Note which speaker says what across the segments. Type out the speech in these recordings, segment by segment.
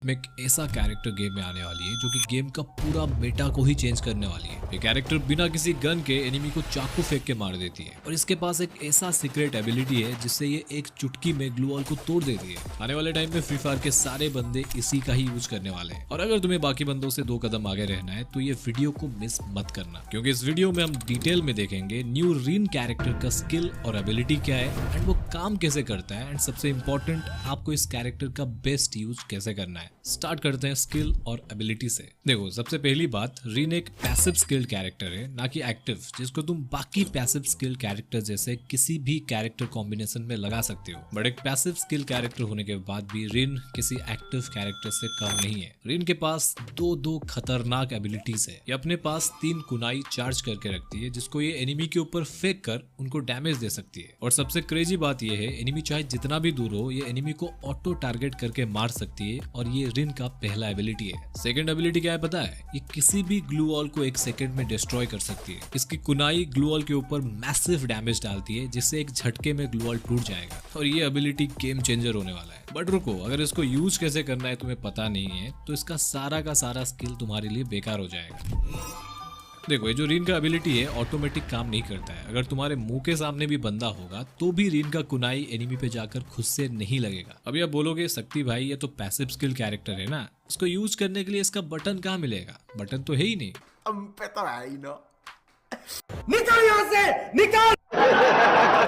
Speaker 1: में एक ऐसा कैरेक्टर गेम में आने वाली है जो कि गेम का पूरा मेटा को ही चेंज करने वाली है। ये कैरेक्टर बिना किसी गन के एनिमी को चाकू फेंक के मार देती है और इसके पास एक ऐसा सीक्रेट एबिलिटी है जिससे ये एक चुटकी में ग्लू वॉल को तोड़ देती है। आने वाले टाइम में फ्री फायर के सारे बंदे इसी का ही यूज करने वाले हैं और अगर तुम्हें बाकी बंदों से 2 कदम आगे रहना है तो ये वीडियो को मिस मत करना, क्योंकि इस वीडियो में हम डिटेल में देखेंगे न्यू रीन कैरेक्टर का स्किल और एबिलिटी क्या है एंड वो काम कैसे करता है एंड सबसे इम्पोर्टेंट आपको इस कैरेक्टर का बेस्ट यूज कैसे करना है। स्टार्ट करते हैं स्किल और एबिलिटी से। देखो, सबसे पहली बात, रीन एक पैसिव स्किल्ड कैरेक्टर है, ना कि एक्टिव, जिसको तुम बाकी पैसिव स्किल कैरेक्टर जैसे किसी भी कैरेक्टर कॉम्बिनेशन में लगा सकते हो। बट एक पैसिव स्किल कैरेक्टर होने के बाद भी रीन किसी एक्टिव कैरेक्टर से कम नहीं है। रीन के पास दो खतरनाक एबिलिटीज है। ये अपने पास 3 कुनाई चार्ज करके रखती है जिसको ये एनिमी के ऊपर फेंक कर उनको डैमेज दे सकती है। और सबसे क्रेजी बात ये है, एनिमी चाहे जितना भी दूर हो, ये एनिमी को ऑटो टारगेट करके मार सकती है और ये रीन का पहला एबिलिटी है। सेकंड एबिलिटी क्या है पता है? ये किसी भी ग्लू वॉल को 1 सेकंड में डिस्ट्रॉय कर सकती है। इसकी कुनाई ग्लू वॉल के ऊपर मैसिव डैमेज डालती है जिससे एक झटके में ग्लू वॉल टूट जाएगा और ये एबिलिटी गेम चेंजर होने वाला है। बट रुको, अगर इसको यूज कैसे करना है तुम्हें पता नहीं है तो इसका सारा का सारा स्किल तुम्हारे लिए बेकार हो जाएगा। देखो, ये जो रीन का एबिलिटी है ऑटोमेटिक काम नहीं करता है। अगर तुम्हारे मुंह के सामने भी बंदा होगा तो भी रीन का कुनाई एनिमी पे जाकर खुद से नहीं लगेगा। अभी आप बोलोगे शक्ति भाई ये तो पैसिव स्किल कैरेक्टर है ना, इसको यूज करने के लिए इसका बटन कहाँ मिलेगा? बटन तो है ही नहीं।
Speaker 2: तो है ही ना। निकल यहाँ से, निकल।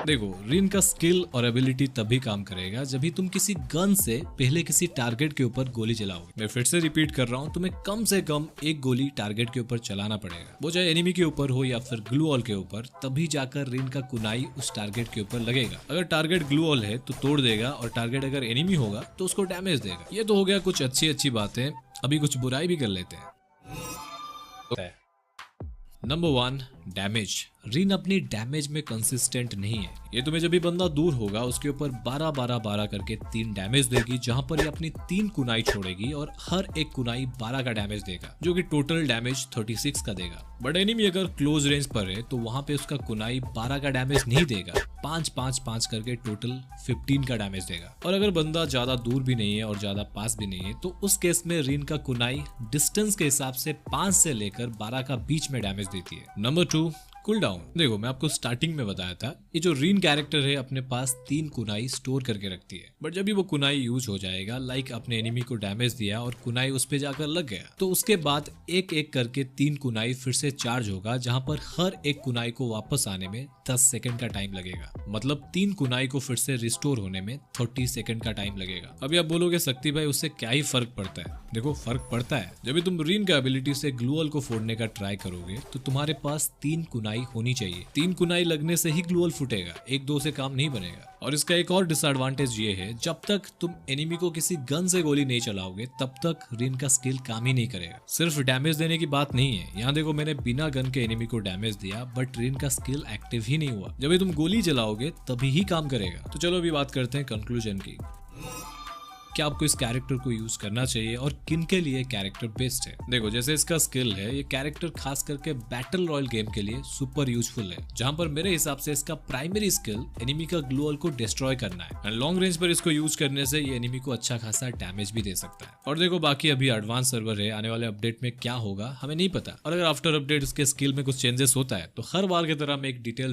Speaker 1: देखो, रीन का स्किल और एबिलिटी तभी काम करेगा जब भी तुम किसी गन से पहले किसी टारगेट के ऊपर गोली चलाओगे। मैं फिर से रिपीट कर रहा हूँ, तुम्हें कम से कम 1 गोली टारगेट के ऊपर चलाना पड़ेगा, वो चाहे एनिमी के ऊपर हो या फिर ग्लू वॉल के ऊपर, तभी जाकर रीन का कुनाई उस टारगेट के ऊपर लगेगा। अगर टारगेट ग्लू वॉल है तो तोड़ देगा और टारगेट अगर एनिमी होगा तो उसको डैमेज देगा। ये तो हो गया कुछ अच्छी बातें, अभी कुछ बुराई भी कर लेते हैं। Number 1, damage. रीन अपनी डैमेज में कंसिस्टेंट नहीं है। ये तुम्हें जब भी बंदा दूर होगा उसके ऊपर 12 करके 3 डैमेज देगी, जहां पर ये अपनी 3 कुनाई छोड़ेगी और हर एक कुनाई 12 का डैमेज देगा, जो कि टोटल डैमेज 36 का देगा। बट एनिमी अगर क्लोज रेंज पर है तो वहां पे उसका कुनाई 12 का डैमेज नहीं देगा, 5 करके टोटल 15 का डैमेज देगा। और अगर बंदा ज्यादा दूर भी नहीं है और ज्यादा पास भी नहीं है तो उस केस में रीन का कुनाई डिस्टेंस के हिसाब से 5 से लेकर 12 का बीच में डैमेज देती है। Number 2, cool down. देखो, मैं आपको स्टार्टिंग में बताया था, ये जो रीन कैरेक्टर है अपने पास 3 कुनाई स्टोर करके रखती है। बट जब भी वो कुनाई यूज हो जाएगा, लाइक अपने एनिमी को डैमेज दिया और कुनाई उस पे जाकर लग गया, तो उसके बाद एक करके 3 कुनाई फिर से चार्ज होगा, जहां पर हर एक कुनाई को वापस आने में 10 सेकंड का टाइम लगेगा। मतलब 3 कुनाई को फिर से रिस्टोर होने में 30 सेकंड का टाइम लगेगा। अभी आप बोलोगे शक्ति भाई उससे क्या ही फर्क पड़ता है? देखो, फर्क पड़ता है। जब भी तुम रीन का एबिलिटी से ग्लू वॉल को फोड़ने का ट्राई करोगे तो तुम्हारे पास 3 कुनाई होनी चाहिए। 3 कुनाई लगने से ही ग्लू वॉल फूटेगा, 1-2 से काम नहीं बनेगा। और इसका एक और डिसएडवांटेज ये है, जब तक तुम एनिमी को किसी गन से गोली नहीं चलाओगे तब तक रीन का स्किल काम ही नहीं करेगा। सिर्फ डैमेज देने की बात नहीं है, यहाँ देखो मैंने बिना गन के एनिमी को डैमेज दिया बट रीन का स्किल एक्टिव ही नहीं हुआ। जब भी तुम गोली चलाओगे तभी ही काम करेगा। तो चलो अभी बात करते हैं कंक्लूजन की। क्या आपको इस कैरेक्टर को यूज करना चाहिए और किन के लिए कैरेक्टर बेस्ट है? देखो, जैसे इसका स्किल है, ये कैरेक्टर खास करके बैटल रॉयल गेम के लिए सुपर यूजफुल है, जहां पर मेरे हिसाब से इसका प्राइमरी स्किल एनिमी का ग्लू वॉल को डिस्ट्रॉय करना है एंड लॉन्ग रेंज पर इसको यूज करने से ये एनिमी को अच्छा खासा डैमेज भी दे सकता है। और देखो, बाकी अभी एडवांस सर्वर है, आने वाले अपडेट में क्या होगा हमें नहीं पता, और अगर आफ्टर अपडेट इसके स्किल में कुछ चेंजेस होता है तो हर बार की तरह मैं एक डिटेल